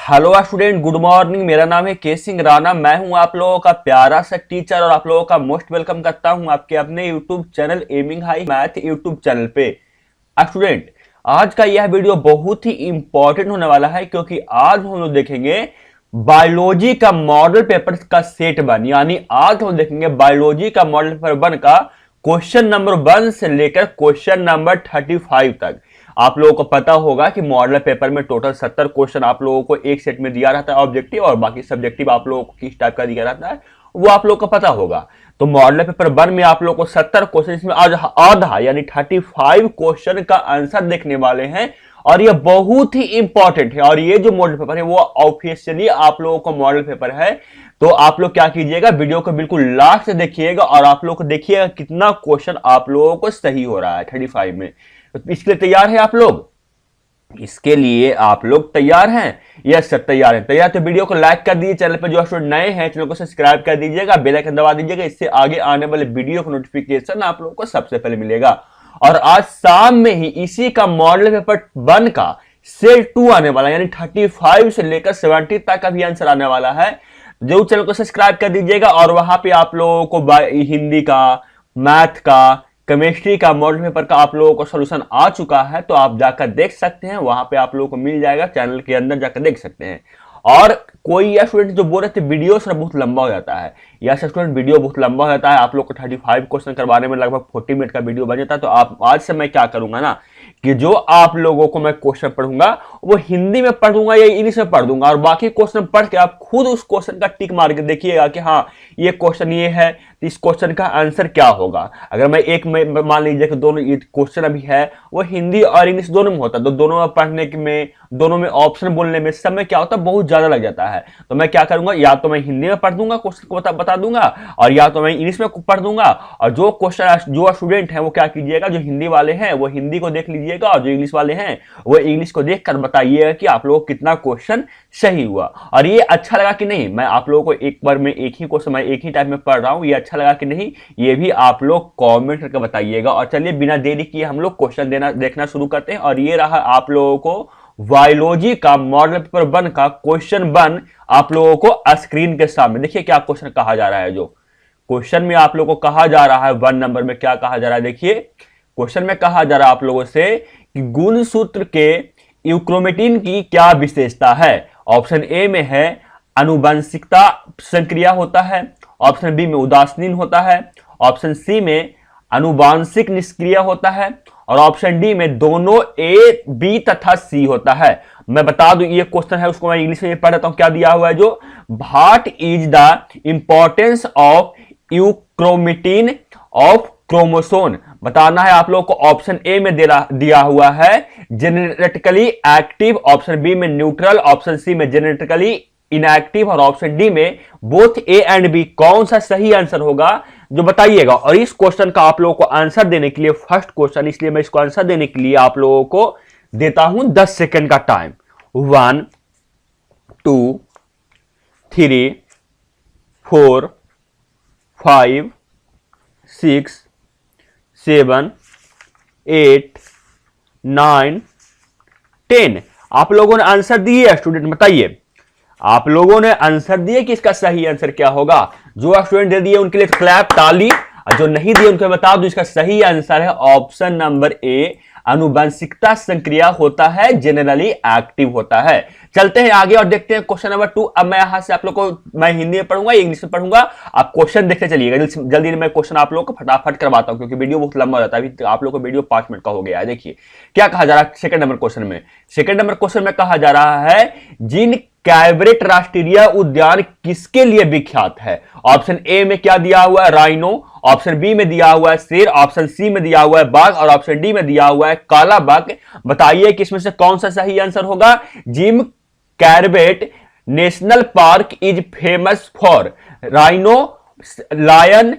Hello student, good morning. मेरा नाम है के सिंह राणा। मैं हूं आप लोगों का प्यारा सा टीचर और आप लोगों का मोस्ट वेलकम करता हूं आपके अपने YouTube channel aiming high math YouTube channel पे। स्टूडेंट, आज का यह वीडियो बहुत ही इंपॉर्टेंट होने वाला है क्योंकि आज हम लोग देखेंगे बायोलॉजी का मॉडल पेपर का सेट वन, यानी आज हम देखेंगे बायोलॉजी का मॉडल पेपर वन का क्वेश्चन नंबर 1 से लेकर क्वेश्चन नंबर 35 तक। आप लोगों को पता होगा कि मॉडल पेपर में टोटल 70 क्वेश्चन आप लोगों को एक सेट में दिया रहता है ऑब्जेक्टिव, और बाकी सब्जेक्टिव आप लोगों को किस टाइप का दिया रहता है वो आप लोगों को पता होगा। तो मॉडल पेपर 1 में आप लोगों को 70 क्वेश्चन, इसमें आज आधा यानी 35 क्वेश्चन का आंसर देखने वाले हैं और ये बहुत ही इंपॉर्टेंट है। और ये जो मॉडल पेपर है वो ऑफिशियली आप लोगों को मॉडल पेपर है। तो आप लोग क्या कीजिएगा, वीडियो को बिल्कुल लास्ट से देखिएगा और आप लोग को देखिएगा कितना क्वेश्चन आप लोगों को सही हो रहा है 35 में। तो इसके लिए तैयार है आप लोग? इसके लिए आप लोग तैयार हैं? यस सर, तैयार हैं। तैयार तो वीडियो को लाइक कर दीजिए। चैनल पर जो स्टूडेंट नए हैं चैनल को सब्सक्राइब कर दीजिएगा, बेल आइकन दबा दीजिएगा, इससे आगे आने वाले वीडियो का नोटिफिकेशन आप लोगों को सबसे पहले मिलेगा। और आज शाम में ही इसी का मॉडल पेपर 1 का सेट 2 आने वाला है, यानी 35 से लेकर 70 तक का भी आंसर आने वाला है। जो चैनल को सब्सक्राइब कर दीजिएगा और वहां पे आप लोगों को हिंदी का, मैथ का, केमिस्ट्री का मॉडल पेपर का आप लोगों को सॉल्यूशन आ चुका है, तो आप जाकर देख सकते हैं, वहां पे आप लोगों को मिल जाएगा, चैनल के अंदर जाकर देख सकते हैं। और कोई या स्टूडेंट जो बोल रहे थे वीडियो सर बहुत लंबा हो जाता है, या स्टूडेंट वीडियो बहुत लंबा हो जाता है, आप लोग को 35 क्वेश्चन करवाने में लगभग 40 मिनट का वीडियो बन जाता है, तो आप आज से मैं क्या करूंगा ना कि जो आप लोगों को मैं क्वेश्चन पढ़ूंगा वो हिंदी में पढ़ दूंगा या इंग्लिश में पढ़ दूंगा, और बाकी क्वेश्चन पढ़ के आप खुद उस क्वेश्चन का टिक मार के देखिएगा कि हाँ ये क्वेश्चन ये है, तो इस क्वेश्चन का आंसर क्या होगा। अगर मैं एक में मान लीजिए कि दोनों क्वेश्चन अभी है वो हिंदी और इंग्लिश दोनों में होता है, तो दोनों में पढ़ने में, दोनों में ऑप्शन बोलने में सब में क्या होता है, बहुत ज्यादा लग जाता है। तो मैं क्या करूंगा, या तो मैं हिंदी में पढ़ दूंगा, क्वेश्चन को बता दूंगा, और या तो मैं इंग्लिश में पढ़ दूंगा। और जो क्वेश्चन जो स्टूडेंट है वो क्या कीजिएगा, जो हिंदी वाले हैं वो हिंदी को देख लीजिएगा, और जो इंग्लिश वाले हैं वो इंग्लिश को देखकर बताइएगा कि आप लोगों को कितना क्वेश्चन सही हुआ और ये अच्छा लगा कि नहीं। मैं आप लोगों को एक बार में एक ही क्वेश्चन मैं एक ही टाइप में पढ़ रहा हूं, ये अच्छा लगा कि नहीं ये भी आप लोग कमेंट करके बताइएगा। और चलिए बिना देरी किए हम लोग क्वेश्चन देखना शुरू करते हैं। और ये रहा आप लोगों को बायोलॉजी का मॉडल पेपर 1 का क्वेश्चन 1 आप लोगों को स्क्रीन के सामने। देखिए क्या क्वेश्चन कहा जा रहा है। जो क्वेश्चन में आप लोगों को कहा जा रहा है 1 नंबर में क्या कहा जा रहा है, देखिए क्वेश्चन में कहा जा रहा है आप लोगों से कि गुणसूत्र के यूक्रोमेटिन की क्या विशेषता है। ऑप्शन ए में है आनुवंशिकता संक्रिया होता है, ऑप्शन बी में उदासीन होता है, ऑप्शन सी में आनुवांशिक निष्क्रिय होता है, और ऑप्शन डी में दोनों ए बी तथा सी होता है। मैं बता दूं ये क्वेश्चन है, उसको मैं इंग्लिश में पढ़ देता हूं। क्या दिया हुआ है, जो what is the importance of euchromatin of chromosome बताना है आप लोग को। ऑप्शन ए में दिया हुआ है जेनेटिकली एक्टिव, ऑप्शन बी में न्यूट्रल, ऑप्शन सी में जेनेटिकली इनएक्टिव, और ऑप्शन डी में बोथ ए एंड बी। कौन सा सही आंसर होगा जो बताइएगा। और इस क्वेश्चन का आप लोगों को आंसर देने के लिए, फर्स्ट क्वेश्चन इसलिए मैं इसको आंसर देने के लिए आप लोगों को देता हूं 10 सेकंड का टाइम। 1 2 3 4 5 6 7 8 9 10। आप लोगों ने आंसर दिए स्टूडेंट, बताइए आप लोगों ने आंसर दिए कि इसका सही आंसर क्या होगा। जो स्टूडेंट दे दिए उनके लिए क्लैप, ताली, और जो नहीं दिए उनको बता दो इसका सही आंसर है ऑप्शन नंबर ए, आनुवंशिकता संक्रिया होता है, जनरली एक्टिव होता है। चलते हैं आगे और देखते हैं क्वेश्चन नंबर 2। अब मैं यहां से आप लोग को मैं हिंदी में पढ़ूंगा, इंग्लिश में पढ़ूंगा, आप क्वेश्चन देखते चलिएगा। जल्दी मैं क्वेश्चन आप लोग को फटाफट करवाता हूं क्योंकि वीडियो बहुत लंबा हो जाता है। अभी आप लोग को वीडियो 5 मिनट का हो गया है। देखिए क्या कहा जा रहा है सेकंड नंबर क्वेश्चन में। सेकंड नंबर क्वेश्चन में कहा जा रहा है जिन कैवरेट राष्ट्रीय उद्यान किसके लिए विख्यात है। ऑप्शन ए में क्या दिया हुआ है, राइनो, ऑप्शन बी में दिया हुआ है शेर, ऑप्शन सी में दिया हुआ है बाघ, और ऑप्शन डी में दिया हुआ है काला बाघ। बताइए कि इसमें से कौन सा सही आंसर होगा। Jim Corbett national park is famous for rhino, lion,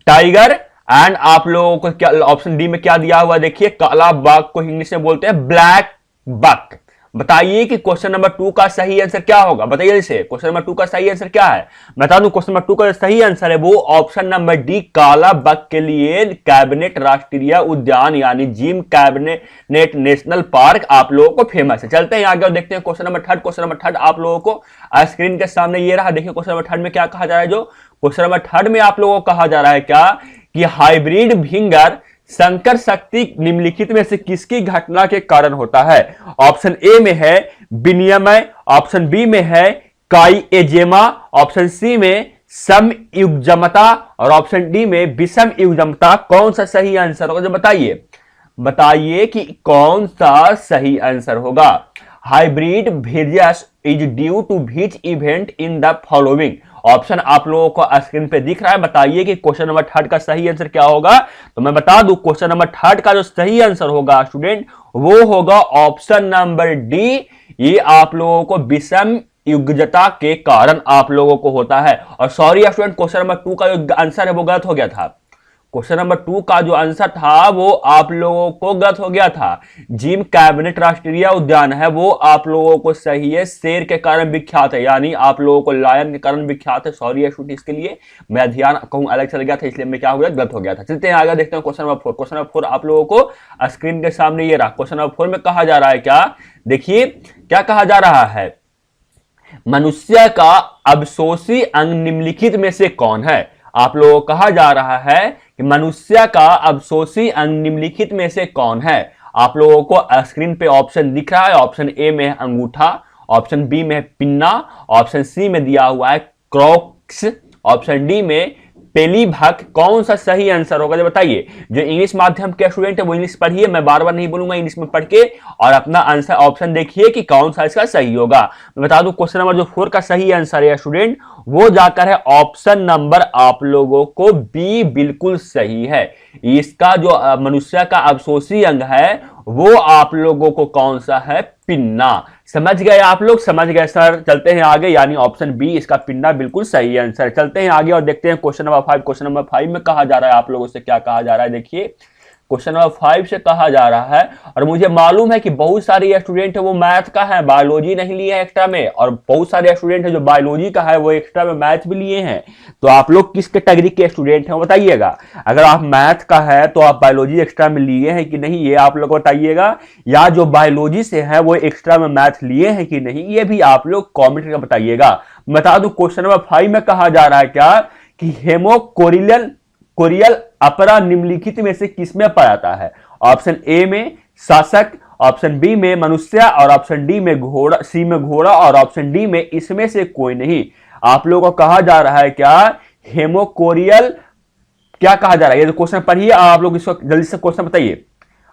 tiger, and आप लोगों को क्या ऑप्शन डी में क्या दिया हुआ, देखिए काला बाघ को इंग्लिश में बोलते हैं ब्लैक बक। बताइए कि क्वेश्चन नंबर 2 का सही आंसर क्या होगा, बताइए जैसे क्वेश्चन नंबर 2 का सही आंसर क्या है। बता दूं क्वेश्चन नंबर 2 का सही आंसर है वो ऑप्शन नंबर डी, काला बग के लिए कैबिनेट राष्ट्रीय उद्यान यानी जिम कैबिनेट नेशनल पार्क आप लोगों को फेमस है। चलते हैं आगे और देखते हैं question number third. Question number third आप लोगों को स्क्रीन के सामने ये रहा। देखिए क्वेश्चन नंबर थर्ड में क्या कहा जा रहा है। जो क्वेश्चन नंबर थर्ड में आप लोगों को कहा जा रहा है क्या कि हाइब्रिड भिंगर संकर शक्ति निम्नलिखित में से किसकी घटना के कारण होता है। ऑप्शन ए में है विनिमय, ऑप्शन बी में है काइएजेमा, ऑप्शन सी में समयुग्मता और ऑप्शन डी में विषम युग्मता। कौन सा सही आंसर होगा, जो बताइए, बताइए कि कौन सा सही आंसर होगा। Hybrid various is due to which event in the following. Option आप लोगों को स्क्रीन पे दिख रहा है। बताइए कि क्वेश्चन नंबर थर्ड का सही आंसर क्या होगा। तो मैं बता दूं क्वेश्चन नंबर थर्ड का जो सही आंसर होगा स्टूडेंट वो होगा ऑप्शन नंबर डी। ये आप लोगों को विषम युग्मता के कारण आप लोगों को होता है। और सॉरी स्टूडेंट, क्वेश्चन नंबर 2 का जो आंसर है वो गलत हो गया था। क्वेश्चन नंबर 2 का जो आंसर था वो आप लोगों को गलत हो गया था। जिम कैबिनेट राष्ट्रीय उद्यान है वो आप लोगों को सही है, शेर के कारण विख्यात है, यानी आप लोगों को लायन के कारण विख्यात है। सॉरी स्टूडेंट, इसके लिए मैं ध्यान कहूं अलग चल गया था, इसलिए मैं क्या हो गया, गलत हो गया था। चलते हैं आगे देखते हैं क्वेश्चन नंबर 4। क्वेश्चन नंबर 4 आप लोगों को स्क्रीन के सामने ये रहा। क्वेश्चन नंबर 4 में कहा जा रहा है क्या, देखिए क्या कहा जा रहा है। मनुष्य का अवशोषी अंग निम्नलिखित में से कौन है। आप लोगों को कहा जा रहा है कि मनुष्य का अवशोषी अंग निम्नलिखित में से कौन है। आप लोगों को स्क्रीन पे ऑप्शन दिख रहा है। ऑप्शन ए में है अंगूठा, ऑप्शन बी में है पिन्ना, ऑप्शन सी में दिया हुआ है क्रॉक्स, ऑप्शन डी में पेलीभक। कौन सा सही आंसर होगा, जो बताइए। जो इंग्लिश माध्यम के स्टूडेंट है वो इंग्लिश पढ़िए, मैं बार बार नहीं बोलूंगा, इंग्लिश में पढ़ के और अपना आंसर ऑप्शन देखिए कि कौन सा इसका सही होगा। मैं बता दूं क्वेश्चन नंबर जो 4 का सही आंसर है स्टूडेंट वो जाकर है ऑप्शन नंबर आप लोगों को बी, बिल्कुल सही है। इसका जो मनुष्य का अवशोषी अंग है वो आप लोगों को कौन सा है, पिन्ना। समझ गए आप लोग, समझ गए सर। चलते हैं आगे, यानी ऑप्शन बी इसका पिन्ना बिल्कुल सही आंसर। चलते हैं आगे और देखते हैं क्वेश्चन नंबर 5। क्वेश्चन नंबर 5 में कहा जा रहा है आप लोगों से क्या कहा जा रहा है। देखिए क्वेश्चन नंबर 5 से कहा जा रहा है, और मुझे मालूम है कि बहुत सारे स्टूडेंट है वो मैथ का है, बायोलॉजी नहीं लिए है एक्स्ट्रा में, और बहुत सारे स्टूडेंट है जो बायोलॉजी का है वो एक्स्ट्रा में मैथ भी लिए हैं। तो आप लोग किस कैटेगरी के स्टूडेंट हैं बताइएगा। अगर आप मैथ का है तो आप बायोलॉजी एक्स्ट्रा में लिए हैं कि नहीं, ये आप लोग बताइएगा। या जो बायोलॉजी से है वो एक्स्ट्रा में मैथ लिए हैं कि नहीं, ये भी आप लोग कॉमेंट करके बताइएगा। बता दूं क्वेश्चन नंबर 5 में कहा जा रहा है क्या कि कोरियल अपरा निम्नलिखित में से किसमें पाया जाता है। ऑप्शन ए में शासक, ऑप्शन बी में मनुष्य और ऑप्शन डी में घोड़ा, सी में घोड़ा और ऑप्शन डी में इसमें से कोई नहीं। आप लोगों को कहा जा रहा है क्या हेमोकोरियल, क्या कहा जा रहा है, ये क्वेश्चन पढ़िए, आप लोग इसको जल्दी से क्वेश्चन बताइए।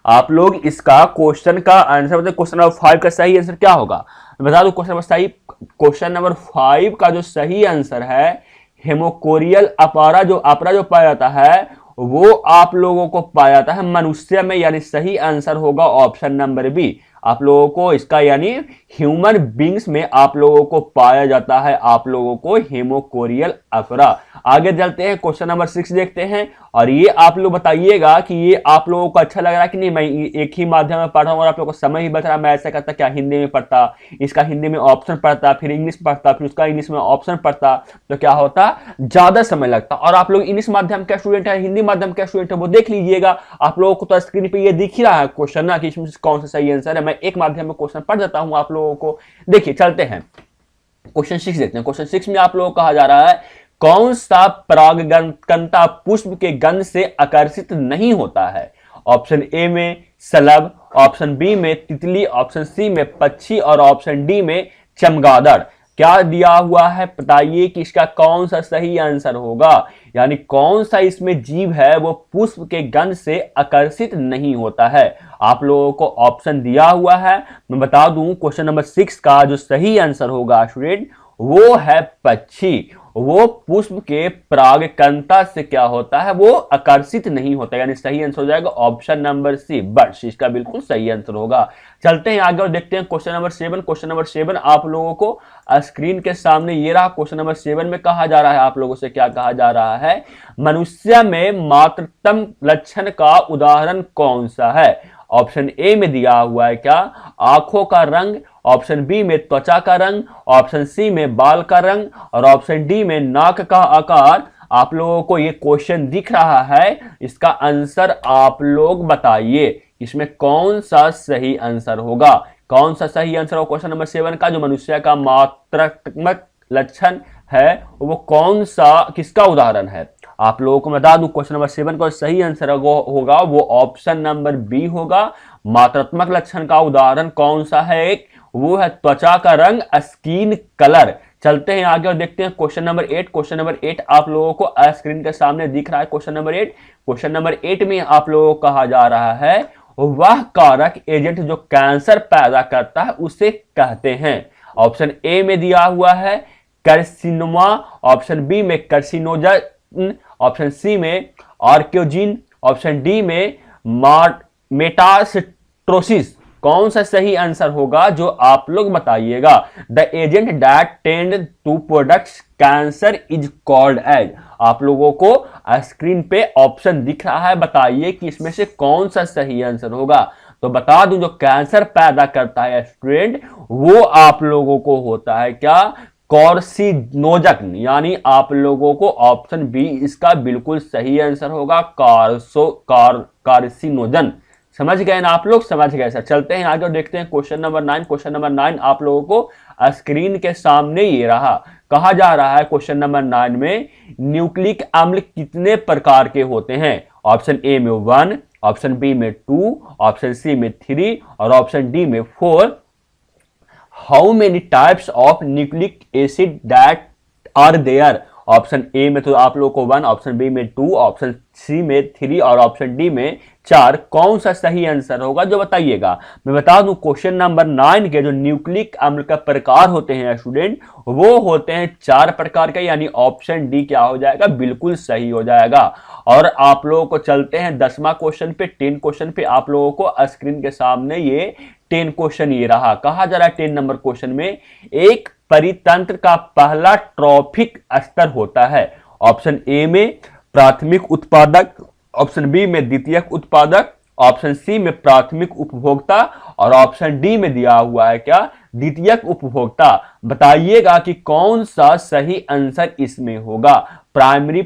आप लोग इसका क्वेश्चन का आंसर बताइए। क्वेश्चन नंबर 5 का सही आंसर क्या होगा, बता दो। क्वेश्चन नंबर 5 का जो सही आंसर है हेमोकोरियल अपरा जो पाया जाता है वो आप लोगों को पाया जाता है मनुष्य में, यानी सही आंसर होगा ऑप्शन नंबर बी। आप लोगों को इसका यानी ह्यूमन बींग्स में आप लोगों को पाया जाता है आप लोगों को हेमोकोरियल अपरा। आगे चलते हैं क्वेश्चन नंबर 6 देखते हैं, और ये आप लोग बताइएगा कि ये आप लोगों को अच्छा लग रहा है कि नहीं। मैं एक ही माध्यम में पढ़ रहा हूं और आप लोगों को समय ही बच रहा है। मैं ऐसा करता क्या, हिंदी में पढ़ता, इसका हिंदी में ऑप्शन पढ़ता, फिर इंग्लिश पढ़ता, फिर उसका इंग्लिश में ऑप्शन पढ़ता, तो क्या होता, ज्यादा समय लगता। और आप लोग इंग्लिश माध्यम के स्टूडेंट है, हिंदी माध्यम के स्टूडेंट है, वो देख लीजिएगा। आप लोगों को तो स्क्रीन पे ये दिख ही रहा है क्वेश्चन ना कि इसमें कौन सा सही आंसर है। मैं एक माध्यम में क्वेश्चन पढ़ देता हूं आप लोगों को। देखिए चलते हैं क्वेश्चन 6 देखते हैं। क्वेश्चन 6 में आप लोगों को कहा जा रहा है कौन सा परागकर्ता पुष्प के गंध से आकर्षित नहीं होता है। ऑप्शन ए में शलभ, ऑप्शन बी में तितली, ऑप्शन सी में पक्षी और ऑप्शन डी में चमगादड़। क्या दिया हुआ है बताइए कि इसका कौन सा सही आंसर होगा, यानी कौन सा इसमें जीव है वो पुष्प के गंध से आकर्षित नहीं होता है। आप लोगों को ऑप्शन दिया हुआ है, मैं बता दूं क्वेश्चन नंबर 6 का जो सही आंसर होगा स्टूडेंट वो है पक्षी। वो पुष्प के परागकर्ता से क्या होता है, वो आकर्षित नहीं होता, यानी सही आंसर हो जाएगा ऑप्शन नंबर सी, बर्ड्स, इसका बिल्कुल सही आंसर होगा। चलते हैं आगे और देखते हैं क्वेश्चन नंबर 7। क्वेश्चन नंबर 7 आप लोगों को स्क्रीन के सामने ये रहा। क्वेश्चन नंबर 7 में कहा जा रहा है आप लोगों से क्या कहा जा रहा है, मनुष्य में मातृत्व लक्षण का उदाहरण कौन सा है। ऑप्शन ए में दिया हुआ है क्या, आंखों का रंग, ऑप्शन बी में त्वचा का रंग, ऑप्शन सी में बाल का रंग और ऑप्शन डी में नाक का आकार। आप लोगों को ये क्वेश्चन दिख रहा है, इसका आंसर आप लोग बताइए इसमें कौन सा सही आंसर होगा। कौन सा सही आंसर हो क्वेश्चन नंबर 7 का, जो मनुष्य का मात्रात्मक लक्षण है वो कौन सा, किसका उदाहरण है। आप लोगों को बता दूं क्वेश्चन नंबर 7 का सही आंसर होगा वो ऑप्शन नंबर बी होगा। मात्रात्मक लक्षण का उदाहरण कौन सा है, एक वो है त्वचा का रंग, स्किन कलर। चलते हैं आगे और देखते हैं क्वेश्चन नंबर 8। क्वेश्चन नंबर 8 आप लोगों को स्क्रीन के सामने दिख रहा है। क्वेश्चन नंबर 8, क्वेश्चन नंबर 8 में आप लोगों को कहा जा रहा है वह कारक एजेंट जो कैंसर पैदा करता है उसे कहते हैं। ऑप्शन ए में दिया हुआ है कार्सिनोमा, ऑप्शन बी में कार्सिनोजन, ऑप्शन सी में आर्क्योजिन, ऑप्शन डी में मेटास्ट्रोसिस। कौन सा सही आंसर होगा जो आप लोग बताइएगा। The agent that tend to products cancer is called as. आप लोगों को स्क्रीन पे ऑप्शन दिख रहा है, बताइए कि इसमें से कौन सा सही आंसर होगा। तो बता दूं जो कैंसर पैदा करता है स्टूडेंट वो आप लोगों को होता है क्या, कार्सिनोजन। यानी आप लोगों को ऑप्शन बी इसका बिल्कुल सही आंसर होगा, कार्सिनोजन। समझ गए ना आप लोग, समझ गए सर। चलते हैं आगे और देखते हैं क्वेश्चन नंबर 9। क्वेश्चन नंबर 9 आप लोगों को स्क्रीन के सामने ये रहा। कहा जा रहा है क्वेश्चन नंबर 9 में न्यूक्लिक अम्ल कितने प्रकार के होते हैं। ऑप्शन ए में 1, ऑप्शन बी में 2, ऑप्शन सी में 3 और ऑप्शन डी में 4। How many types of nucleic acid that are there. Option A में तो आप लोगों को 1, ऑप्शन बी में 2, ऑप्शन सी में 3 और ऑप्शन डी में 4। कौन सा सही आंसर होगा जो बताइएगा। मैं बता दूं क्वेश्चन नंबर 9 के जो न्यूक्लिक अम्ल का प्रकार होते हैं स्टूडेंट वो होते हैं 4 प्रकार के, यानी ऑप्शन डी क्या हो जाएगा, बिल्कुल सही हो जाएगा। और आप लोगों को चलते हैं 10वां क्वेश्चन पे, 10 क्वेश्चन पे। आप लोगों को स्क्रीन के सामने ये 10 क्वेश्चन ये रहा। कहा जा रहा है 10 नंबर क्वेश्चन में एक परितंत्र का पहला ट्रॉफिक स्तर होता है। ऑप्शन ए में प्राथमिक उत्पादक, ऑप्शन बी में द्वितीयक उत्पादक, ऑप्शन सी में प्राथमिक उपभोक्ता और ऑप्शन डी में दिया हुआ है क्या, द्वितीयक उपभोक्ता। बताइएगा कि कौन सा सही आंसर इसमें होगा। प्राइमरी,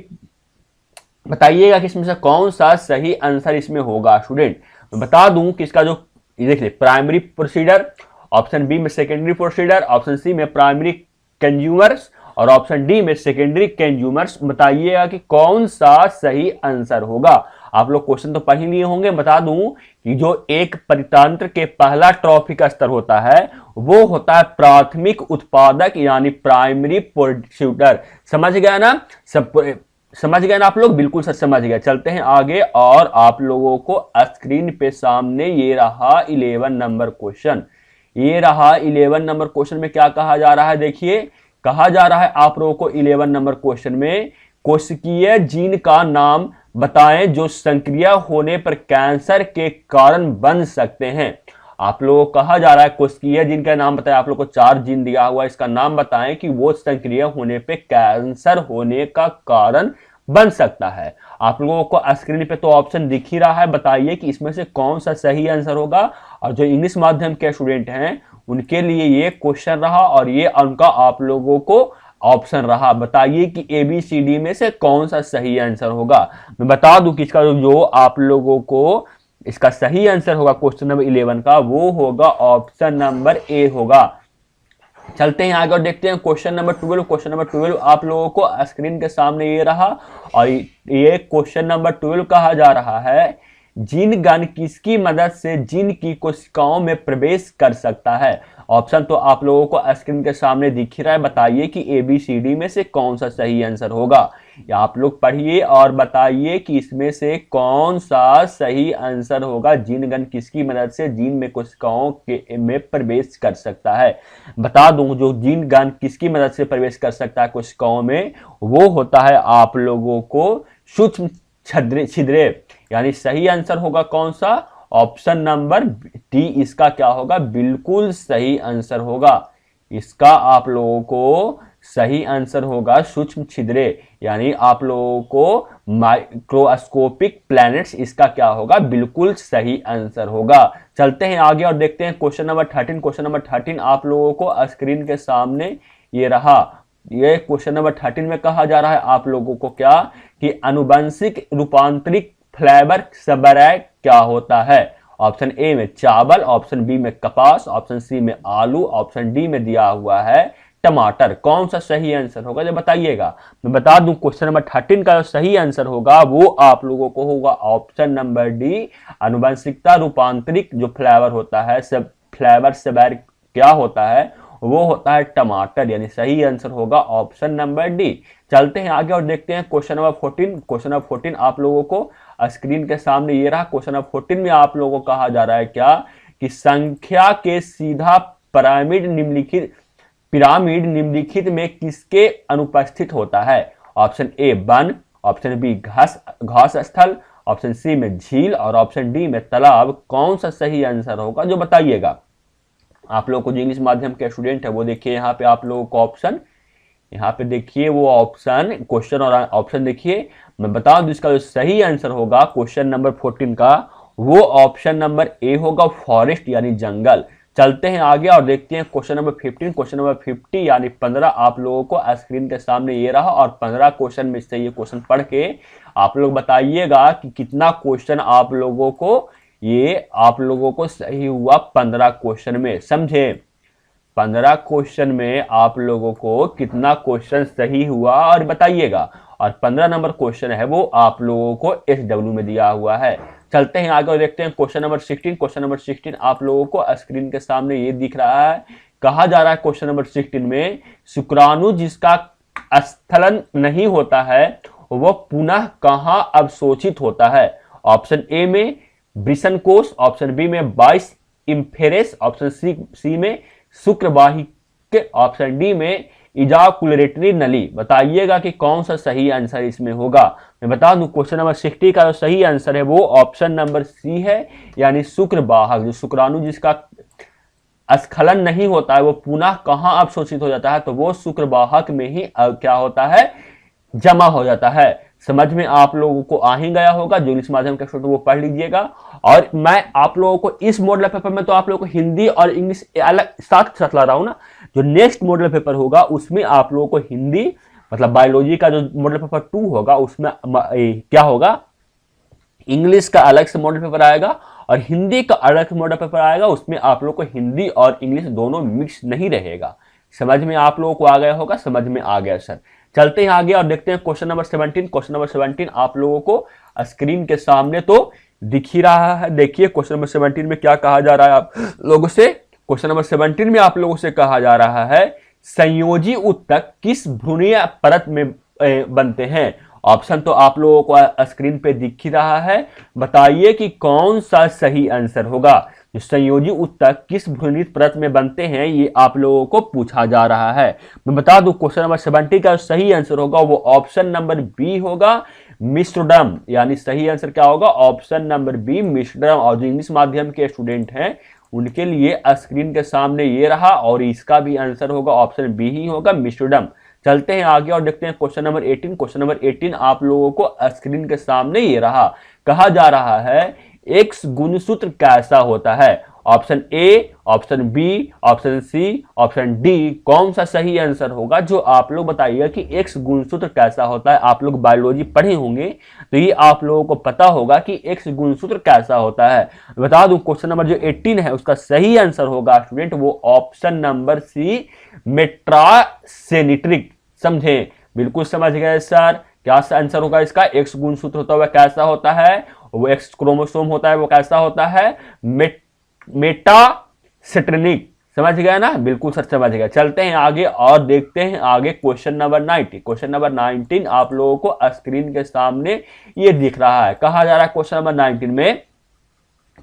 बताइएगा कि इसमें से कौन सा सही आंसर इसमें होगा स्टूडेंट। बता दूं कि इसका जो देखिए प्राइमरी प्रोसीडर, ऑप्शन बी में सेकेंडरी प्रोसीडर, ऑप्शन सी में प्राइमरी कंज्यूमर्स और ऑप्शन डी में सेकेंडरी कंज्यूमर्स। बताइएगा कि कौन सा सही आंसर होगा। आप लोग क्वेश्चन तो पढ़ ही लिए होंगे। बता दूं कि जो एक परितंत्र के पहला ट्रॉफिक स्तर होता है वो होता है प्राथमिक उत्पादक यानी प्राइमरी प्रोड्यूसर। समझ गया ना, सब समझ गए ना आप लोग, बिल्कुल सच समझ गए। चलते हैं आगे और आप लोगों को स्क्रीन पे सामने ये रहा 11 नंबर क्वेश्चन। ये रहा 11 नंबर क्वेश्चन में क्या कहा जा रहा है, देखिए कहा जा रहा है आप लोगों को 11 नंबर क्वेश्चन में कोशिकीय जीन का नाम बताएं जो संक्रिय होने पर कैंसर के कारण बन सकते हैं। आप लोगों को कहा जा रहा है कोशिकीय जीन का नाम बताएं। आप लोगों को 4 जीन दिया हुआ है, इसका नाम बताएं कि वो संक्रिय होने पे कैंसर होने का कारण बन सकता है। आप लोगों को स्क्रीन पे तो ऑप्शन दिख ही रहा है, बताइए कि इसमें से कौन सा सही आंसर होगा। और जो इंग्लिश माध्यम के स्टूडेंट हैं उनके लिए ये क्वेश्चन रहा और ये उनका आप लोगों को ऑप्शन रहा। बताइए कि ABCD में से कौन सा सही आंसर होगा। मैं बता दूं कि इसका जो आप लोगों को इसका सही आंसर होगा क्वेश्चन नंबर 11 का वो होगा ऑप्शन नंबर ए होगा। चलते हैं आगे और देखते हैं क्वेश्चन नंबर 12। क्वेश्चन नंबर 12 आप लोगों को स्क्रीन के सामने ये रहा और ये क्वेश्चन नंबर 12 कहा जा रहा है जीन गण किसकी मदद से जीन की कोशिकाओं में प्रवेश कर सकता है। ऑप्शन तो आप लोगों को स्क्रीन के सामने दिख ही रहा है, बताइए कि ABCD में से कौन सा सही आंसर होगा। या आप लोग पढ़िए और बताइए कि इसमें से कौन सा सही आंसर होगा। जीन गण किसकी मदद से जीन में कोशिकाओं के में प्रवेश कर सकता है। बता दूं जो जीन गण किसकी मदद से प्रवेश कर सकता है कोशिकाओं में वो होता है आप लोगों को सूक्ष्म छिद्रे। यानी सही आंसर होगा कौन सा, ऑप्शन नंबर डी इसका क्या होगा, बिल्कुल सही आंसर होगा। इसका आप लोगों को सही आंसर होगा सूक्ष्म छिद्रे, यानी आप लोगों को माइक्रोस्कोपिक प्लैनेट्स इसका क्या होगा, बिल्कुल सही आंसर होगा। चलते हैं आगे और देखते हैं क्वेश्चन नंबर 13। क्वेश्चन नंबर 13 आप लोगों को स्क्रीन के सामने ये रहा। ये क्वेश्चन नंबर 13 में कहा जा रहा है आप लोगों को क्या, कि अनुवांशिक रूपांतरित फ्लेवर सबरैक क्या होता है। ऑप्शन ए में चावल, ऑप्शन बी में कपास, ऑप्शन सी में आलू, ऑप्शन डी में दिया हुआ है टमाटर। कौन सा सही आंसर होगा जब बताइएगा। मैं बता दूं क्वेश्चन नंबर 13 का जो सही आंसर होगा वो आप लोगों को होगा ऑप्शन नंबर डी, अनुवांशिकता रूपांतरित जो फ्लेवर होता है, सब फ्लेवर सबैर क्या होता है, वो होता है टमाटर, यानी सही आंसर होगा ऑप्शन नंबर डी। चलते हैं आगे और देखते हैं क्वेश्चन नंबर 14। क्वेश्चन नंबर 14 आप लोगों को स्क्रीन के सामने ये रहा। क्वेश्चन नंबर 14 में आप लोगों को कहा जा रहा है क्या, कि संख्या के सीधा पिरामिड निम्नलिखित में किसके अनुपस्थित होता है। ऑप्शन ए वन, ऑप्शन बी घास स्थल, ऑप्शन सी में झील और ऑप्शन डी में तालाब। कौन सा सही आंसर होगा जो बताइएगा। आप लोगों को जो इंग्लिश माध्यम के स्टूडेंट है वो देखिए यहाँ पे आप लोगों को ऑप्शन, यहाँ पे देखिए वो ऑप्शन, क्वेश्चन और ऑप्शन देखिए। मैं बता दूं इसका जो सही आंसर होगा क्वेश्चन नंबर 14 का, वो ऑप्शन नंबर ए होगा फॉरेस्ट, यानी जंगल। चलते हैं आगे और देखते हैं क्वेश्चन नंबर 15। क्वेश्चन नंबर 50 यानी 15 आप लोगों को स्क्रीन के सामने ये रहा, और 15 क्वेश्चन में से ये क्वेश्चन पढ़ के आप लोग बताइएगा कि कितना क्वेश्चन आप लोगों को सही हुआ 15 क्वेश्चन में, समझे। 15 क्वेश्चन में आप लोगों को कितना क्वेश्चन सही हुआ और बताइएगा। और 15 नंबर क्वेश्चन है वो आप लोगों को SW में दिया हुआ है। चलते हैं आगे और देखते हैं क्वेश्चन नंबर 16। क्वेश्चन नंबर 16 आप लोगों को स्क्रीन के सामने ये दिख रहा है। कहा जा रहा है क्वेश्चन नंबर 16 में, शुक्राणु जिसका स्खलन नहीं होता है वह पुनः कहां अवशोषित होता है। ऑप्शन ए में वृषणकोश, ऑप्शन बी में 22 इम्फेरेस, ऑप्शन सी में शुक्रवाहिक, ऑप्शन डी में इजाकुलेटरी नली। बताइएगा कि कौन सा सही आंसर इसमें होगा। मैं बता दूं क्वेश्चन नंबर 60 का जो सही आंसर है वो ऑप्शन नंबर सी है, यानी शुक्रवाहक। जो शुक्राणु जिसका स्खलन नहीं होता है वो पुनः कहां अवशोषित हो जाता है, तो वो शुक्रवाहक में ही क्या होता है, जमा हो जाता है। समझ में आप लोगों को आ ही गया होगा। जो इंग्लिश माध्यम के स्टूडेंट वो पढ़ लीजिएगा। और मैं आप लोगों को इस मॉडल पेपर में तो आप लोगों को हिंदी और इंग्लिश अलग साथ साथ ला रहा हूं ना। जो नेक्स्ट मॉडल पेपर होगा उसमें आप लोगों को हिंदी, मतलब बायोलॉजी का जो मॉडल पेपर 2 होगा उसमें क्या होगा, इंग्लिश का अलग से मॉडल पेपर आएगा और हिंदी का अलग मॉडल पेपर आएगा। उसमें आप लोग को हिंदी और इंग्लिश दोनों मिक्स नहीं रहेगा। समझ में आप लोगों को आ गया होगा। समझ में आ गया सर। चलते हैं आगे और देखते हैं क्वेश्चन नंबर 17। क्वेश्चन नंबर 17 आप लोगों को स्क्रीन के सामने तो दिख ही रहा है। देखिए क्वेश्चन नंबर 17 में क्या कहा जा रहा है आप लोगों से। क्वेश्चन नंबर 17 में आप लोगों से कहा जा रहा है, संयोजी उत्तक किस भ्रूणीय परत में बनते हैं। ऑप्शन तो आप लोगों को स्क्रीन पे दिख ही रहा है। बताइए कि कौन सा सही आंसर होगा। जो संयोजी उत्तक किस भ्रूणित परत में बनते हैं ये आप लोगों को पूछा जा रहा है। मैं बता दूं क्वेश्चन नंबर 70 का सही आंसर होगा वो ऑप्शन नंबर बी होगा, मिस्टोडर्म। यानी सही आंसर क्या होगा, ऑप्शन नंबर बी मिस्टोडर्म। और जो इंग्लिश माध्यम के स्टूडेंट हैं उनके लिए स्क्रीन के सामने ये रहा, और इसका भी आंसर होगा ऑप्शन बी ही होगा, मिस्टोडर्म। चलते हैं आगे और देखते हैं क्वेश्चन नंबर 18। क्वेश्चन नंबर 18 आप लोगों को स्क्रीन के सामने ये रहा। कहा जा रहा है एक्स गुणसूत्र कैसा होता है। Option A, option B, option C, option D. कौन सा सही आंसर होगा जो आप लोग बताइएगा कि एक्स गुणसूत्र कैसा होता है। आप लोग बायोलॉजी पढ़े होंगे तो ये आप लोगों को पता होगा कि एक्स गुणसूत्र कैसा होता है। बता दूं क्वेश्चन नंबर जो 18 है उसका सही आंसर होगा स्टूडेंट वो ऑप्शन नंबर सी, मेट्रासेनिट्रिक। समझे, बिल्कुल समझ गए सर। क्या आंसर होगा इसका, एक्स गुणसूत्र होता हुआ कैसा होता है, वो एक्स क्रोमोसोम होता है वो कैसा होता है, मेटासेट्रिनिक। समझ गया ना, बिल्कुल सर समझ गया। चलते हैं आगे और देखते हैं आगे क्वेश्चन नंबर 19। क्वेश्चन नंबर 19 आप लोगों को स्क्रीन के सामने ये दिख रहा है। कहा जा रहा है क्वेश्चन नंबर 19 में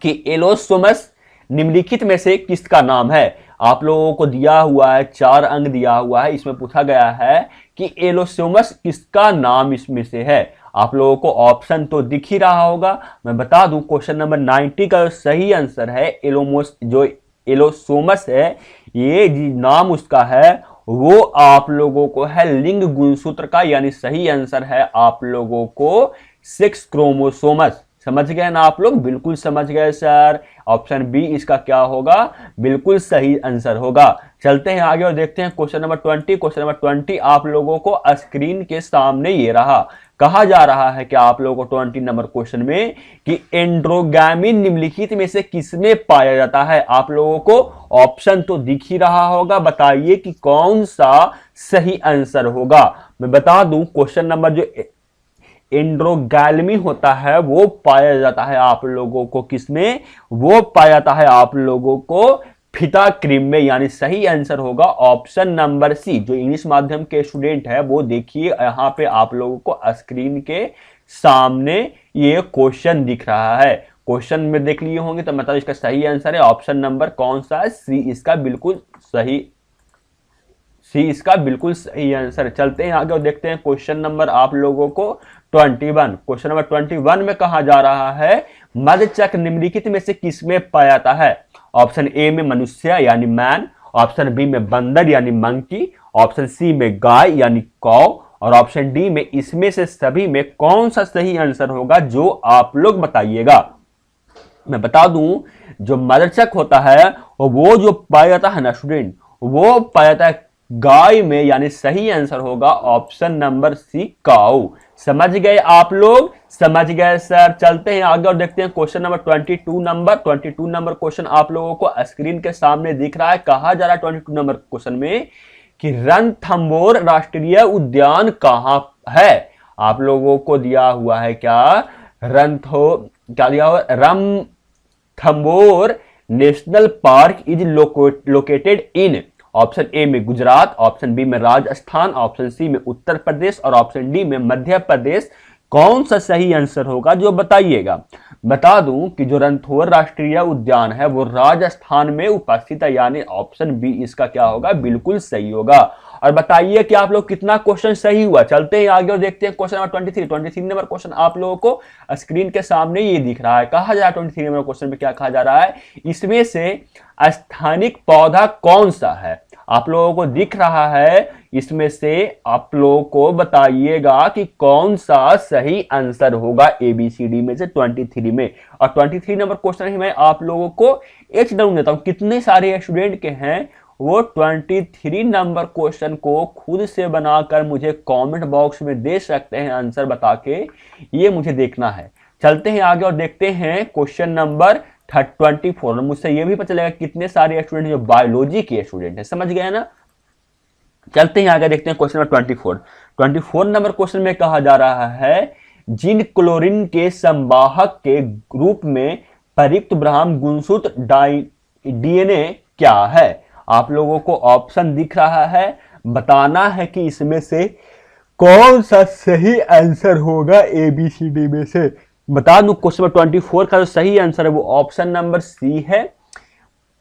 कि एलोसोमस निम्नलिखित में से किसका नाम है। आप लोगों को दिया हुआ है 4 अंक दिया हुआ है। इसमें पूछा गया है कि एलोसोमस किसका नाम इसमें से है। आप लोगों को ऑप्शन तो दिख ही रहा होगा। मैं बता दूं क्वेश्चन नंबर 90 का सही आंसर है जो एलोसोमस है, ये नाम उसका है वो आप लोगों को है लिंग गुणसूत्र का, यानी सही आंसर है आप लोगों को 6 क्रोमोसोमस। समझ गए ना आप लोग? बिल्कुल समझ गए सर। ऑप्शन बी इसका क्या होगा? बिल्कुल सही आंसर होगा। चलते हैं आगे और देखते हैं क्वेश्चन नंबर 20। क्वेश्चन नंबर 20 आप लोगों को स्क्रीन के सामने ये रहा। कहा जा रहा है कि आप लोगों को 20 नंबर क्वेश्चन में कि एंड्रोगैमी निम्नलिखित में से किसमें पाया जाता है। आप लोगों को ऑप्शन तो दिख ही रहा होगा, बताइए कि कौन सा सही आंसर होगा। मैं बता दूं क्वेश्चन नंबर जो एंड्रोगैल्मी होता है वो पाया जाता है आप लोगों को किसमें? वो पाया जाता है आप लोगों को फीता क्रीम में, यानी सही आंसर होगा ऑप्शन नंबर सी। जो इंग्लिश माध्यम के स्टूडेंट है वो देखिए यहां पे आप लोगों को स्क्रीन के सामने ये क्वेश्चन दिख रहा है। क्वेश्चन में देख लिए होंगे तो मतलब इसका सही आंसर है ऑप्शन नंबर कौन सा है? सी इसका बिल्कुल सही, सी इसका बिल्कुल सही आंसर। चलते हैं आगे और देखते हैं क्वेश्चन नंबर आप लोगों को 21। क्वेश्चन नंबर 21 में कहा जा रहा है मध्यचक्र निम्नलिखित में से किसमें पाया जाता है? ऑप्शन ए में मनुष्य यानी मैन, ऑप्शन बी में बंदर यानी मंकी, ऑप्शन सी में गाय यानी कौ, और ऑप्शन डी में इसमें से सभी में कौन सा सही आंसर होगा जो आप लोग बताइएगा। मैं बता दूं जो मदरचक होता है वो जो पाया जाता है ना स्टूडेंट, वो पाया जाता है गाय में, यानी सही आंसर होगा ऑप्शन नंबर सी काऊ। समझ गए आप लोग? समझ गए सर। चलते हैं आगे और देखते हैं क्वेश्चन नंबर 22 नंबर क्वेश्चन आप लोगों को स्क्रीन के सामने दिख रहा है। कहा जा रहा है 22 नंबर क्वेश्चन में कि रणथंभौर राष्ट्रीय उद्यान कहां है? आप लोगों को दिया हुआ है क्या क्या दिया हुआ? Ranthambore national park is located in. Option A में गुजरात, ऑप्शन बी में राजस्थान, ऑप्शन सी में उत्तर प्रदेश और ऑप्शन डी में मध्य प्रदेश। कौन सा सही आंसर होगा जो बताइएगा। बता दूं कि जो रणथंभौर राष्ट्रीय उद्यान है वो राजस्थान में उपस्थित है, यानी ऑप्शन बी इसका क्या होगा? बिल्कुल सही होगा। और बताइए कि आप लोग कितना क्वेश्चन सही हुआ। चलते हैं आगे और देखते हैं क्वेश्चन नंबर 23 नंबर क्वेश्चन आप लोगों को स्क्रीन के सामने ये दिख रहा है। कहा जा रहा है 23 नंबर क्वेश्चन में क्या कहा जा रहा है? इसमें से स्थानिक पौधा कौन सा है? आप लोगों को दिख रहा है, इसमें से आप लोगों को बताइएगा कि कौन सा सही आंसर होगा ABCD में से 23 में। और 23 नंबर क्वेश्चन ही मैं आप लोगों को एच डाउन देता हूं। कितने सारे स्टूडेंट के हैं वो 23 नंबर क्वेश्चन को खुद से बनाकर मुझे कमेंट बॉक्स में दे सकते हैं आंसर बता के, ये मुझे देखना है। चलते हैं आगे और देखते हैं क्वेश्चन नंबर 24। मुझसे ये भी पता चलेगा कितने सारे स्टूडेंट जो बायोलॉजी के स्टूडेंट हैं। समझ गए ना? चलते हैं आगे देखते हैं क्वेश्चन नंबर 24 नंबर क्वेश्चन में कहा जा रहा है जिन क्लोरीन के संवाहक के रूप में प्रयुक्त ब्राह्म गुणसूत्र DNA क्या है? आप लोगों को ऑप्शन दिख रहा है, बताना है कि इसमें से कौन सा सही आंसर होगा ABCD में से। बता दूं क्वेश्चन नंबर 24 का जो सही आंसर है वो ऑप्शन नंबर सी है,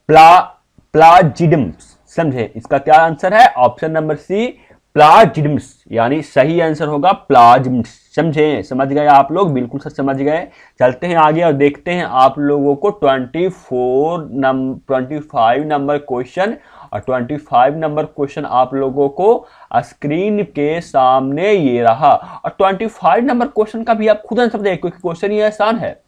प्लाजिडम्स। समझे? इसका क्या आंसर है? ऑप्शन नंबर सी प्लाजिडम्स, यानी सही आंसर होगा प्लाज्म्स। समझे? समझ गए आप लोग? बिल्कुल सर समझ गए। चलते हैं आगे और देखते हैं आप लोगों को 25 नंबर क्वेश्चन। और 25 नंबर क्वेश्चन आप लोगों को स्क्रीन के सामने ये रहा। और 25 नंबर क्वेश्चन का भी आप खुद आंसर दें क्योंकि क्वेश्चन ये आसान है।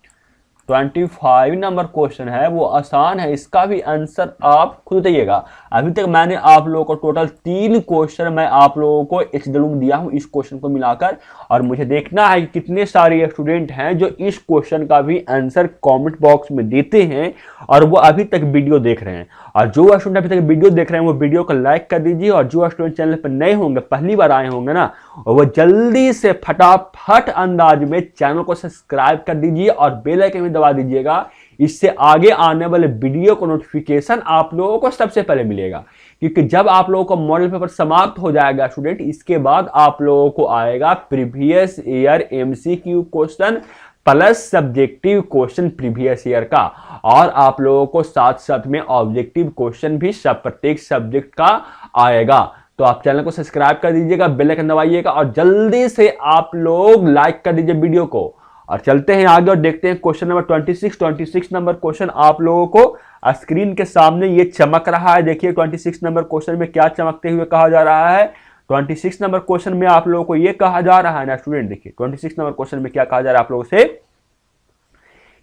25 नंबर क्वेश्चन है वो आसान है, इसका भी आंसर आप खुद दीजिएगा। अभी तक मैंने आप लोगों को टोटल 3 क्वेश्चन मैं आप लोगों को HW दिया हूं इस क्वेश्चन को मिलाकर, और मुझे देखना है कि कितने सारे स्टूडेंट हैं जो इस क्वेश्चन का भी आंसर कमेंट बॉक्स में देते हैं और वो अभी तक वीडियो देख रहे हैं। और जो स्टूडेंट अभी तक वीडियो देख रहे हैं वो वीडियो को लाइक कर दीजिए, और जो स्टूडेंट चैनल पर नए होंगे, पहली बार आए होंगे ना, वो जल्दी से फटाफट अंदाज में चैनल को सब्सक्राइब कर दीजिए और बेल आइकन भी दबा दीजिएगा। इससे आगे आने वाले वीडियो को नोटिफिकेशन आप लोगों को सबसे पहले मिलेगा, क्योंकि जब आप लोगों का मॉडल पेपर समाप्त हो जाएगा स्टूडेंट, इसके बाद आप लोगों को आएगा previous year MCQ question plus subjective question previous year का, और आप लोगों को साथ साथ में ऑब्जेक्टिव क्वेश्चन भी सब प्रत्येक सब्जेक्ट का आएगा। तो आप चैनल को सब्सक्राइब कर दीजिएगा, बेल आइकन दबाइएगा और जल्दी से आप लोग लाइक कर दीजिए वीडियो को। और चलते हैं आगे और देखते हैं क्वेश्चन नंबर 26 नंबर क्वेश्चन आप लोगों को स्क्रीन के सामने ये चमक रहा है। देखिए 26 नंबर क्वेश्चन में क्या चमकते हुए कहा जा रहा है। 26 नंबर क्वेश्चन में आप लोगों को ये कहा जा रहा है ना स्टूडेंट, देखिए 26 नंबर क्वेश्चन में क्या कहा जा रहा है आप लोगों से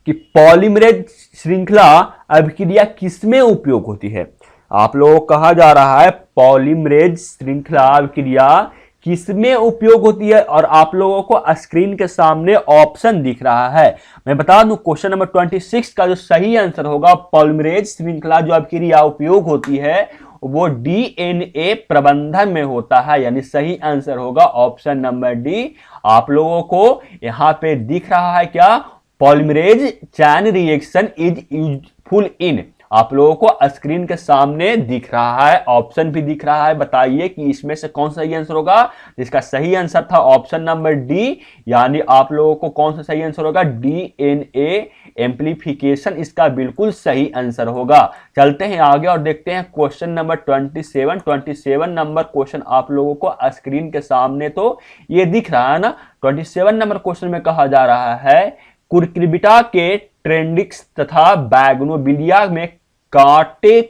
कि पॉलीमरेज श्रृंखला अभिक्रिया किसमें उपयोग होती है। आप लोगों को कहा जा रहा है पॉलीमरेज श्रृंखला अभिक्रिया किसमें उपयोग होती है, और आप लोगों को स्क्रीन के सामने ऑप्शन दिख रहा है। मैं बता दूं क्वेश्चन नंबर 26 का जो सही आंसर होगा, पॉलीमरेज श्रृंखला जो अभिक्रिया उपयोग होती है वो डीएनए प्रबंधन में होता है, यानी सही आंसर होगा ऑप्शन नंबर डी। आप लोगों को यहां पे दिख रहा है क्या, polymerase chain reaction is useful in, आप लोगों को स्क्रीन के सामने दिख रहा है, ऑप्शन भी दिख रहा है। बताइए कि इसमें से कौन सा सही आंसर होगा। जिसका सही आंसर था ऑप्शन नंबर डी, यानी आप लोगों को कौन सा सही आंसर होगा, डीएनए एम्प्लीफिकेशन इसका बिल्कुल सही आंसर होगा। चलते हैं आगे और देखते हैं क्वेश्चन नंबर 27 नंबर क्वेश्चन आप लोगों को स्क्रीन के सामने तो ये दिख रहा है ना। 27 नंबर क्वेश्चन में कहा जा रहा है कुकुरबिटा के ट्रेंडिक्स तथा बैगनोविलिया में कांटे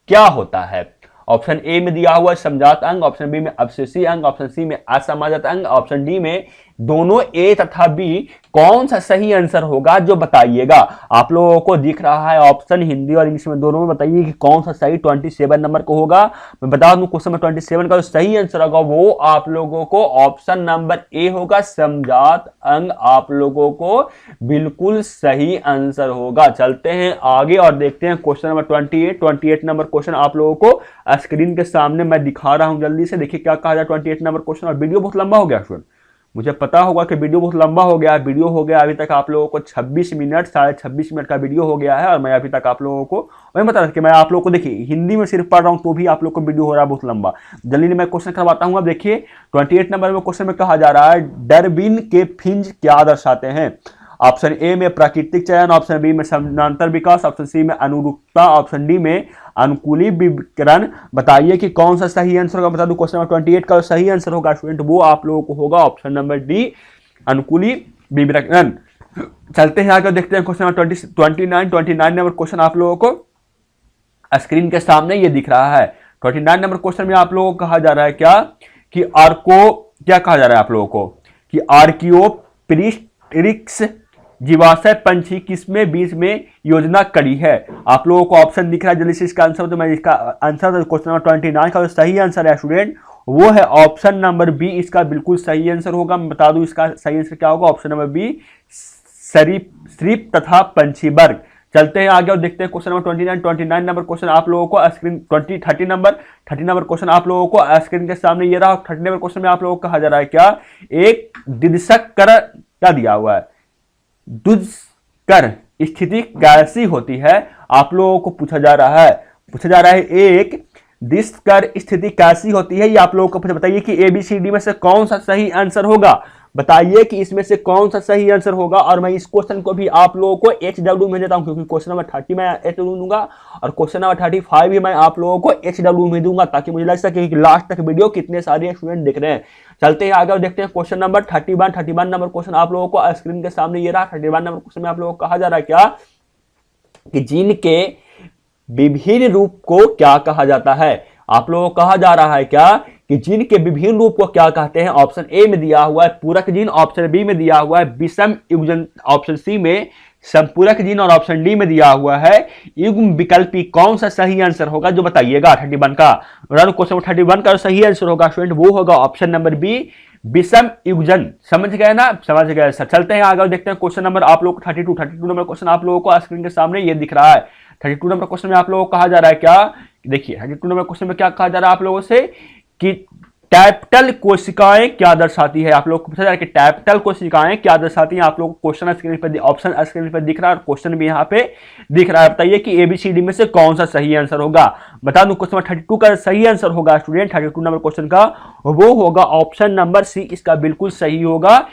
क्या होता है। ऑप्शन ए में दिया हुआ समजात अंग, ऑप्शन बी में अवशेषी अंग, ऑप्शन सी में असमाजात अंग, ऑप्शन डी में दोनों ए तथा बी। कौन सा सही आंसर होगा जो बताइएगा। आप लोगों को दिख रहा है ऑप्शन हिंदी और इंग्लिश में दोनों में, बताइए कि कौन सा सही 27 नंबर को होगा। मैं बता दूं क्वेश्चन नंबर 27 का जो सही आंसर होगा वो आप लोगों को ऑप्शन नंबर ए होगा, समजात अंग आप लोगों को बिल्कुल सही आंसर होगा। चलते हैं आगे और देखते हैं क्वेश्चन नंबर 28 नंबर क्वेश्चन आप लोगों को स्क्रीन के सामने मैं दिखा रहा हूं जल्दी से। देखिए क्या कहा जाए 28 नंबर क्वेश्चन। और वीडियो बहुत लंबा हो गया स्टूडेंट, मुझे पता होगा कि वीडियो बहुत लंबा हो गया। वीडियो हो गया अभी तक आप लोगों को 26 मिनट, 26.5 मिनट का वीडियो हो गया है। और मैं अभी तक आप लोगों को वही बता रहा कि मैं आप लोगों को देखिए हिंदी में सिर्फ पढ़ रहा हूं तो भी आप लोग को वीडियो हो रहा है बहुत लंबा। जल्दी मैं क्वेश्चन करवाता हूं। अब देखिए 28 नंबर में क्वेश्चन में कहा जा रहा है डार्विन के फ्रिंज क्या दर्शाते हैं। ऑप्शन ए में प्राकृतिक चयन, ऑप्शन बी में समानांतर विकास, ऑप्शन सी में अनुरूपता, ऑप्शन डी में अनुकूली विकिरण। बताइए कि कौन सा सही आंसर होगा। बता दूं क्वेश्चन नंबर 28 का सही आंसर होगा स्टूडेंट वो आप लोगों को होगा ऑप्शन नंबर डी, अनुकूली विकिरण। चलते हैं आगे देखते हैं क्वेश्चन नंबर 29 नंबर क्वेश्चन आप लोगों को स्क्रीन के सामने ये दिख रहा है। 29 नंबर क्वेश्चन में आप लोगों को कहा जा रहा है क्या कि क्या कहा जा रहा है आप लोगों को कि आर्कियोप्टेरिक्स जीवाशय पंछी किसमें बीच में योजना करी है। आप लोगों को ऑप्शन दिख रहा है जल्दी से इसका आंसर। तो मैं इसका आंसर क्वेश्चन नंबर 29 का जो सही आंसर है स्टूडेंट वो है ऑप्शन नंबर बी, इसका बिल्कुल सही आंसर होगा। मैं बता दूं इसका सही आंसर क्या होगा, ऑप्शन नंबर बी, सरीप तथा पंछी वर्ग। चलते हैं आगे और देखते हैं क्वेश्चन नंबर 29 नंबर क्वेश्चन आप लोगों को स्क्रीन 30 नंबर क्वेश्चन आप लोगों को स्क्रीन के सामने ये रहा। 30 नंबर क्वेश्चन में आप लोगों को कहा जा रहा है क्या, एक दिदशकर क्या दिया हुआ है, दुष्कर स्थिति कैसी होती है। आप लोगों को पूछा जा रहा है एक दुष्कर स्थिति कैसी होती है। ये आप लोगों को बताइए कि ABCD में से कौन सा सही आंसर होगा। बताइए कि इसमें से कौन सा सही आंसर होगा। और मैं इस क्वेश्चन को भी आप लोगों को HW में देता हूं क्योंकि क्वेश्चन नंबर 30 में HW दूंगा और क्वेश्चन नंबर 35 भी मैं आप लोगों को HW में दूंगा ताकि मुझे लग सके कि लास्ट तक वीडियो कितने सारे स्टूडेंट देख रहे हैं। चलते हैं आगे और देखते हैं क्वेश्चन नंबर 31 नंबर क्वेश्चन आप लोगों को स्क्रीन के सामने ये रहा। 31 नंबर क्वेश्चन में आप लोगों को कहा जा रहा है क्या कि जीन के विभिन्न रूप को क्या कहा जाता है। आप लोगों को कहा जा रहा है क्या कि जीन के विभिन्न रूप को क्या कहते हैं। ऑप्शन ए में दिया हुआ है पूरक जीन, ऑप्शन बी में दिया हुआ है विषम युग्म, ऑप्शन सी में संपूरक जीन और ऑप्शन डी में दिया हुआ है युग्म विकल्पी। कौन सा सही आंसर होगा जो बताइएगा 31 का। क्वेश्चन 31 का सही आंसर होगा स्टूडेंट वो होगा ऑप्शन नंबर बी, विषम युग्मन। समझ गए ना, समझ गए सर। चलते हैं आगे देखते हैं क्वेश्चन नंबर आप लोग 32 नंबर क्वेश्चन आप लोगों को स्क्रीन के सामने ये दिख रहा है। 32 नंबर क्वेश्चन में आप लोगों को कहा जा रहा है क्या, देखिए 32 नंबर क्वेश्चन में क्या कहा जा रहा है आप लोगों से कि टैप्टल कोशिकाएं क्या दर्शाती है। आप लोग को पूछा जा रहा है कि टैप्टल कोशिकाएं क्या दर्शाती हैं। आप लोग को क्वेश्चन स्क्रीन पर ऑप्शन स्क्रीन पर दिख रहा है और क्वेश्चन भी यहाँ पे दिख रहा है। बताइए कि ABCD में से कौन सा सही आंसर होगा। बता दूं क्वेश्चन नंबर 32 का सही आंसर होगा स्टूडेंट 32 नंबर क्वेश्चन का वो होगा ऑप्शन नंबर सी, इसका बिल्कुल सही होगा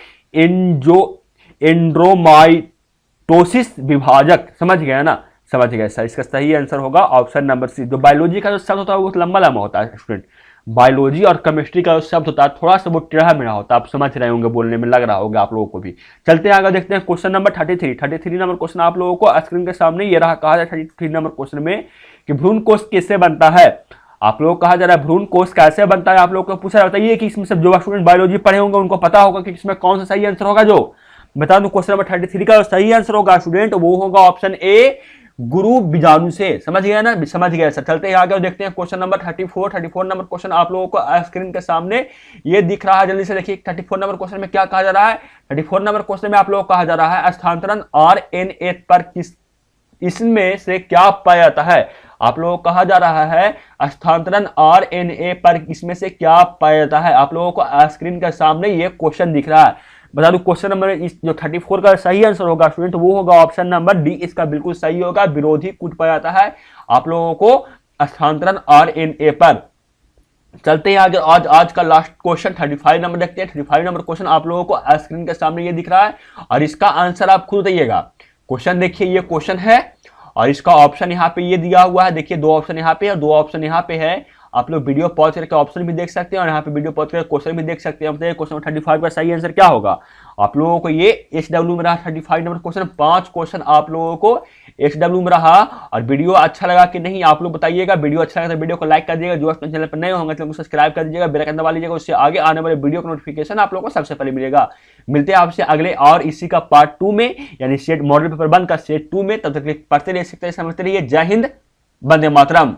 एंड्रोमाइटोसिस विभाजक। समझ गया ना, समझ गए सर। इसका सही आंसर होगा ऑप्शन नंबर सी। जो बायोलॉजी का जो शब्द होता है वो लंबा होता है स्टूडेंट। बायोलॉजी और केमिस्ट्री का जो शब्द होता है थोड़ा सा वो टेढ़ा मेढ़ा होता है, आप समझ रहे होंगे, बोलने में लग रहा होगा आप लोगों को भी। चलते हैं आगे, देखते हैं क्वेश्चन नंबर 33 नंबर क्वेश्चन आप लोगों को स्क्रीन के सामने ये रहा। कहा जाए 33 नंबर क्वेश्चन में कि भ्रूण कोष कैसे बनता है। आप लोग कहा जा रहा है भ्रूण कोष कैसे बनता है, आप लोग को पूछा जाता है कि इसमें सब जो स्टूडेंट बायोलॉजी पढ़े होंगे उनको पता होगा कि इसमें कौन सा सही आंसर होगा। जो बता दूं क्वेश्चन नंबर 33 का सही आंसर होगा स्टूडेंट वो होगा ऑप्शन ए, गुरु बीजाणु से। समझ गया ना, समझ गया सर। चलते हैं आगे और देखते हैं क्वेश्चन नंबर 34 नंबर क्वेश्चन आप लोगों को स्क्रीन के सामने ये दिख रहा है, जल्दी से देखिए 34 नंबर क्वेश्चन में क्या कहा जा रहा है। 34 नंबर क्वेश्चन में आप लोगों को कहा जा रहा है स्थानांतरण आरएनए पर इसमें से क्या पाया जाता है। आप लोगों को कहा जा रहा है स्थानांतरण आरएनए पर इसमें से क्या पाया जाता है। आप लोगों को स्क्रीन के सामने ये क्वेश्चन दिख रहा है। बता दूं क्वेश्चन नंबर जो 34 का सही आंसर होगा स्टूडेंट वो होगा ऑप्शन नंबर डी, इसका बिल्कुल सही होगा। विरोधी कूट पाया जाता है आप लोगों को स्थानांतरण आरएनए पर। चलते हैं आगे, आज का लास्ट क्वेश्चन 35 नंबर देखते हैं। 35 नंबर क्वेश्चन आप लोगों को स्क्रीन के सामने ये दिख रहा है और इसका आंसर आप खुद बताइएगा। क्वेश्चन देखिए, ये क्वेश्चन है और इसका ऑप्शन यहाँ पे ये दिया हुआ है। देखिए 2 ऑप्शन यहाँ पे और 2 ऑप्शन यहाँ पे है। आप लोग वीडियो पॉज करके ऑप्शन भी देख सकते हैं और यहाँ पे वीडियो पॉज करके क्वेश्चन भी देख सकते हैं। बताइए क्वेश्चन 35 का सही आंसर क्या होगा। आप लोगों को ये SW में रहा 35 नंबर क्वेश्चन। 5 क्वेश्चन आप लोगों को SW में रहा। और वीडियो अच्छा लगा कि नहीं आप लोग बताइएगा। वीडियो अच्छा लगा तो वीडियो को लाइक कर दीजिएगा, जो अपने चैनल पर नए होंगे तो सब्सक्राइब कर दीजिएगा, बेल आइकन दबा लीजिएगा, उससे आगे आने वाले वीडियो का नोटिफिकेशन आप लोगों को सबसे पहले मिलेगा। मिलते हैं आपसे अगले और इसी का पार्ट 2 में, यानी सेट मॉडल पेपर 1 का सेट 2 में। तब तक पढ़ते रह सकते हैं, समझते रहिए। जय हिंद, वंदे मातरम।